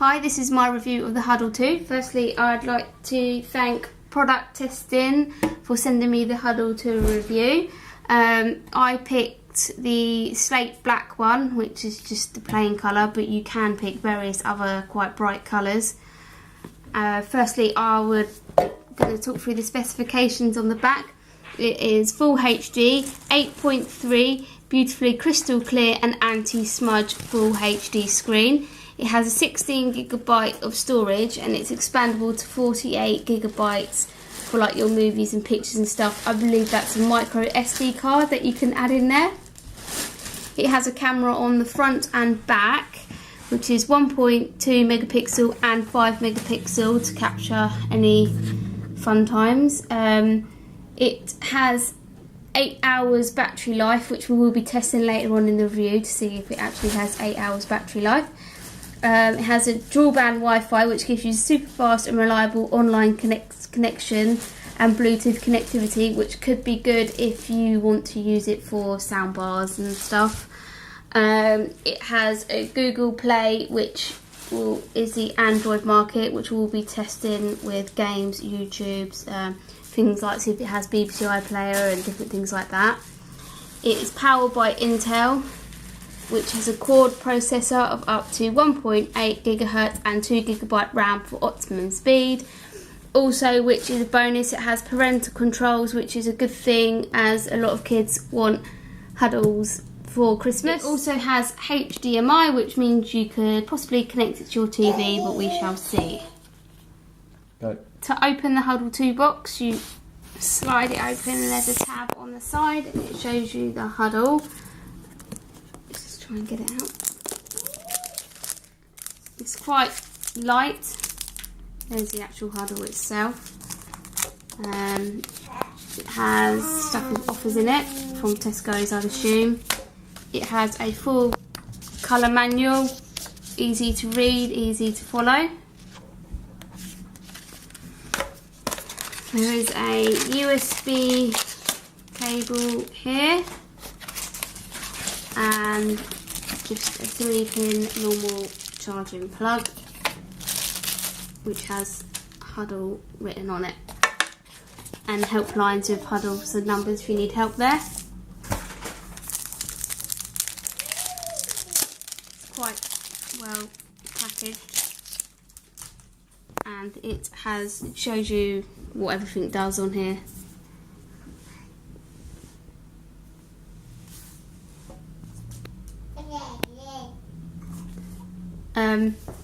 Hi, this is my review of the Hudl 2. Firstly, I'd like to thank Product Testing for sending me the Hudl 2 review. I picked the slate black one, which is just the plain colour, but you can pick various other quite bright colours. Firstly, I'm going to talk through the specifications on the back. It is full HD, 8.3, beautifully crystal clear and anti-smudge full HD screen. It has a 16GB of storage and it's expandable to 48GB for like your movies and pictures and stuff. I believe that's a micro SD card that you can add in there. It has a camera on the front and back, which is 1.2 megapixel and 5 megapixel to capture any fun times. It has 8 hours battery life, which we will be testing later on in the review to see if it actually has 8 hours battery life. It has a dual band Wi-Fi, which gives you super fast and reliable online connection and Bluetooth connectivity, which could be good if you want to use it for soundbars and stuff. It has a Google Play, which is the Android market, which we'll be testing with games, YouTube's, things like, see if it has BBC iPlayer and different things like that. It is powered by Intel, which has a quad processor of up to 1.8 GHz and 2GB RAM for optimum speed. Also, which is a bonus, it has parental controls, which is a good thing as a lot of kids want Hudls for Christmas. It also has HDMI, which means you could possibly connect it to your TV, but we shall see. Go. To open the Hudl 2 box, you slide it open and there's a tab on the side and it shows you the Hudl. Let's try and get it out. It's quite light. There's the actual Hudl itself. It has stuff with offers in it from Tesco's, I'd assume. It has a full colour manual, easy to read, easy to follow. There is a USB cable here and just a 3-pin normal charging plug, which has Hudl written on it, and helplines with Hudl, so numbers if you need help there. It's quite well packaged, and it shows you what everything does on here.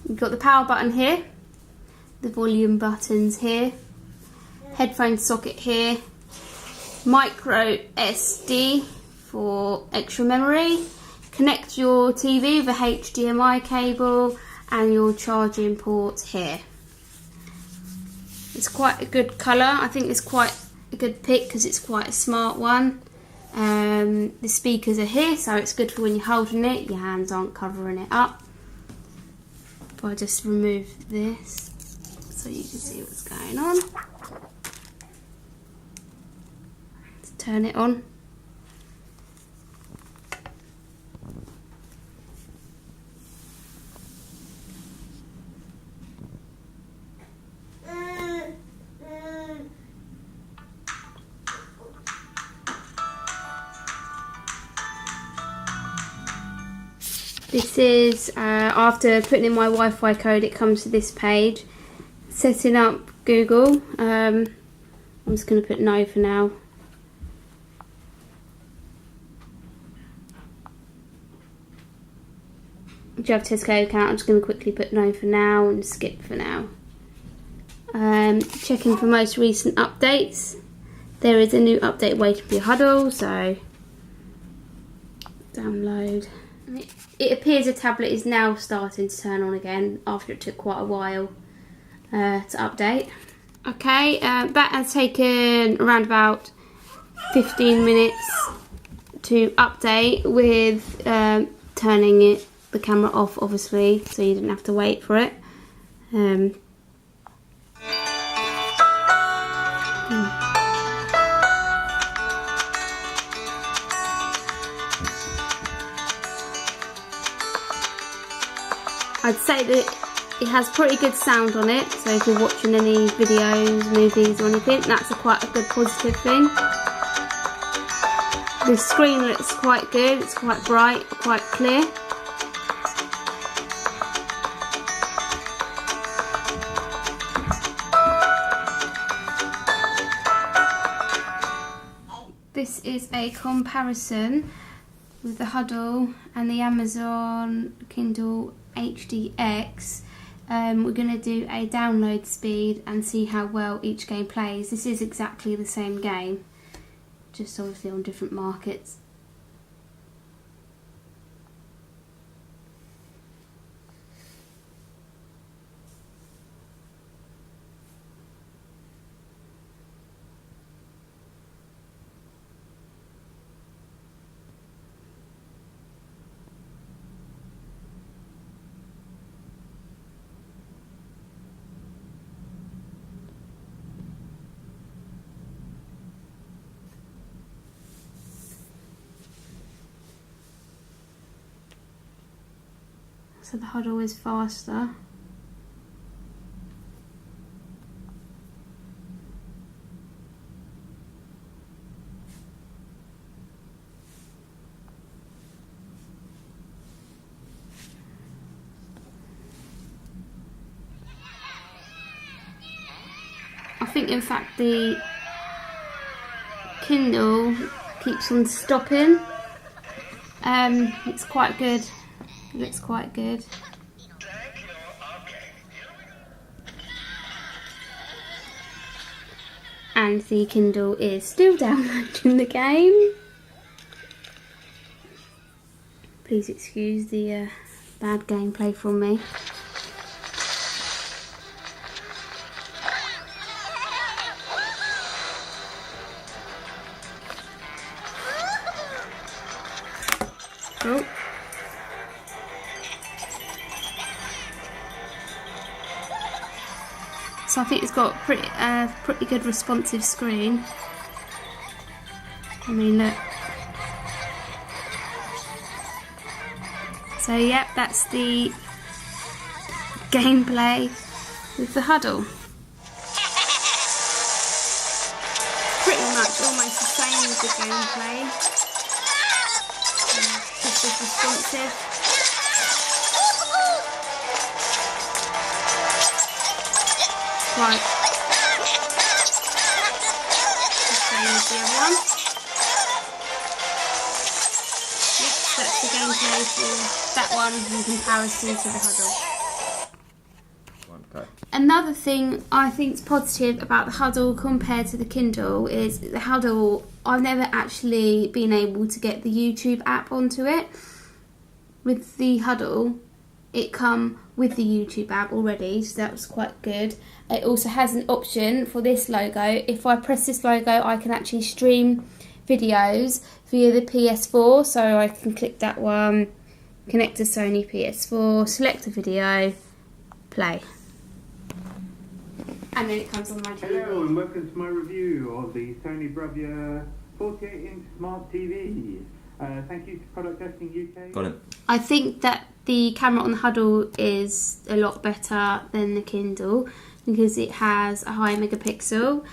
You've got the power button here, the volume buttons here, headphone socket here, micro SD for extra memory, connect your TV with a HDMI cable, and your charging port here. It's quite a good colour. I think it's quite a good pick because it's quite a smart one. The speakers are here, so it's good for when you're holding it, your hands aren't covering it up. If I just remove this so you can see what's going on. Let's turn it on. This is, after putting in my Wi-Fi code, it comes to this page. Setting up Google. I'm just going to put no for now. If you have a Tesco account, I'm just going to quickly put no for now and skip for now. Checking for most recent updates. There is a new update waiting for your Hudl, so download. It appears the tablet is now starting to turn on again after it took quite a while to update. Okay, that has taken around about 15 minutes to update with turning the camera off, obviously, so you didn't have to wait for it. I'd say that It has pretty good sound on it, so if you're watching any videos, movies or anything, that's quite a good positive thing. The screen looks quite good, it's quite bright, quite clear. This is a comparison with the Hudl and the Amazon Kindle HDX. We're going to do a download speed and see how well each game plays. This is exactly the same game, just obviously on different markets. So the Hudl is faster. I think in fact the Kindle keeps on stopping. It's quite good. It looks quite good. And the Kindle is still downloading the game. Please excuse the bad gameplay from me. Oh. So I think it's got pretty good responsive screen. I mean, look. So yep, that's the gameplay with the Hudl. Pretty much almost the same as the gameplay. Just as responsive. Right, the same as the other one. Yep, that's the gameplay for that one in comparison to the Hudl. Another thing I think is positive about the Hudl compared to the Kindle is the Hudl, I've never actually been able to get the YouTube app onto it. With the Hudl, it come with the YouTube app already, so that was quite good. It also has an option for this logo. If I press this logo, I can actually stream videos via the PS4, so I can click that one, connect to Sony PS4, select a video, play. And then it comes on my TV. Hello and welcome to my review of the Sony Bravia 48-inch smart TV. Thank you to Product Testing UK. Got it. I think that the camera on the Hudl is a lot better than the Kindle because it has a high megapixel.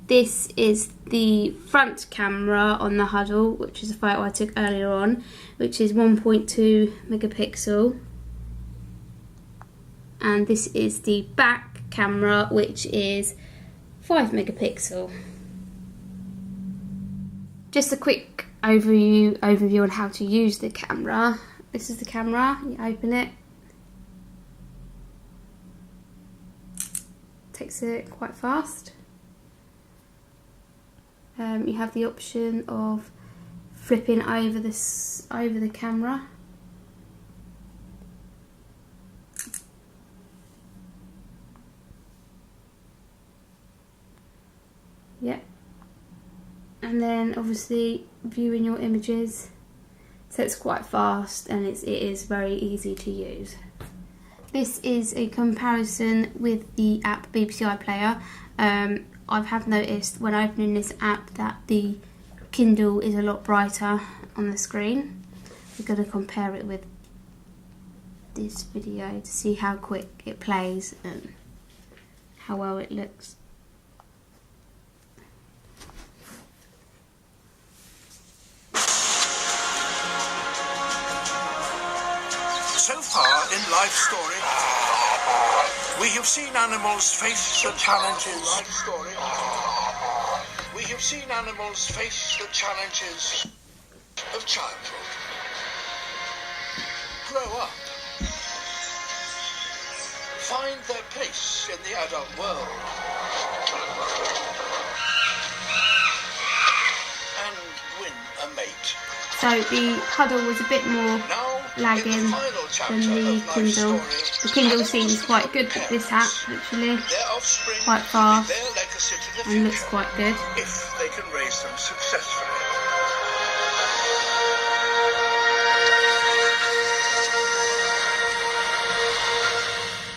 This is the front camera on the Hudl, which is a photo I took earlier on, which is 1.2 megapixel. And this is the back camera, which is 5 megapixel. Just a quick overview on how to use the camera. This is the camera, you open it. Takes it quite fast. You have the option of flipping over the camera. Yep. And then obviously viewing your images. So it's quite fast and it is very easy to use. This is a comparison with the app BBC iPlayer. I have noticed when opening this app that the Kindle is a lot brighter on the screen. We're going to compare it with this video to see how quick it plays and how well it looks. So far in Life Story, we have seen animals face the challenges. Life Story. We have seen animals face the challenges of childhood. Grow up. Find their place in the adult world. And win a mate. So the Hudl was a bit more lagging than the Kindle. The Kindle seems quite good with this app, literally quite fast and looks quite good. If they can raise them successfully.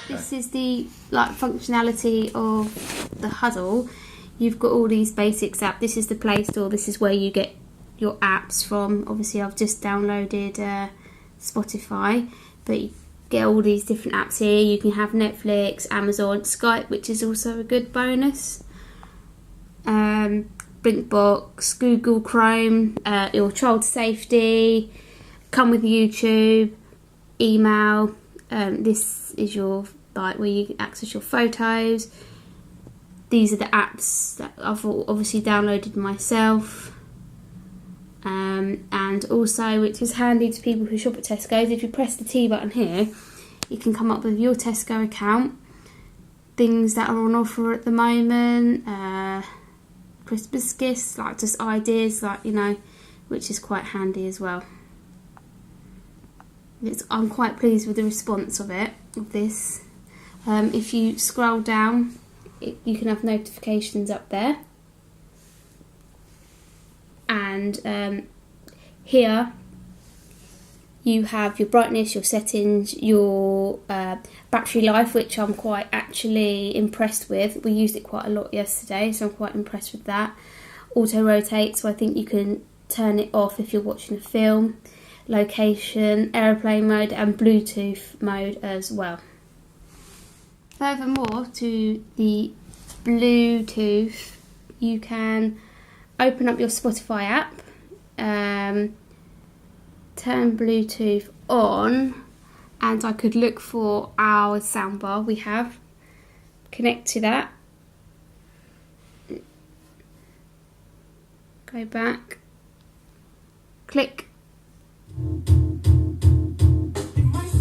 This is the functionality of the Hudl. You've got all these basics apps. This is the Play Store. This is where you get your apps from. Obviously I've just downloaded Spotify, but you get all these different apps here. You can have Netflix, Amazon, Skype, which is also a good bonus, Blinkbox, Google Chrome, your child safety, come with YouTube, email. This is your where you can access your photos. These are the apps that I've obviously downloaded myself. And also, which is handy to people who shop at Tesco's, if you press the T button here, you can come up with your Tesco account, things that are on offer at the moment, Christmas gifts, just ideas, which is quite handy as well. I'm quite pleased with the response of this. If you scroll down, you can have notifications up there. And here you have your brightness, your settings, your battery life, which I'm quite actually impressed with. We used it quite a lot yesterday, so I'm quite impressed with that. Auto rotate, so I think you can turn it off if you're watching a film. Location, airplane mode and Bluetooth mode as well. Furthermore to the Bluetooth, you can open up your Spotify app, turn Bluetooth on, and I could look for our soundbar we have, connect to that, go back, click,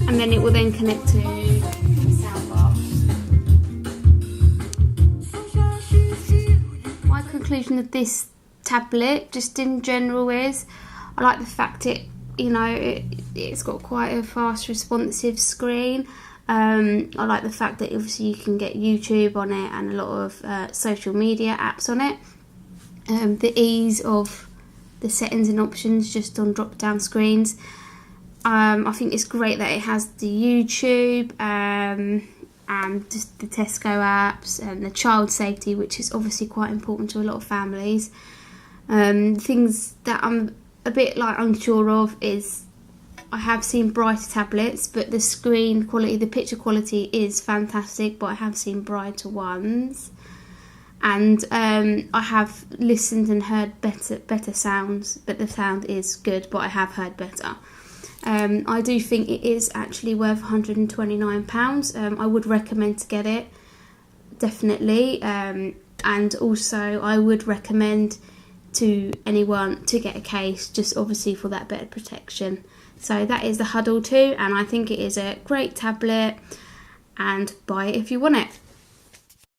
and then it will then connect to the soundbar. My conclusion of this tablet, just in general, is I like the fact it's got quite a fast responsive screen. I like the fact that obviously you can get YouTube on it and a lot of social media apps on it. The ease of the settings and options just on drop down screens. I think it's great that it has the YouTube and just the Tesco apps and the child safety, which is obviously quite important to a lot of families. Things that I'm a bit unsure of is I have seen brighter tablets, but the screen quality, the picture quality is fantastic, but I have seen brighter ones. And I have listened and heard better sounds, but the sound is good, but I have heard better. I do think it is actually worth £129. I would recommend to get it, definitely. And also I would recommend to anyone to get a case, just obviously for that better protection. So that is the Hudl 2, and I think it is a great tablet, and buy it if you want it.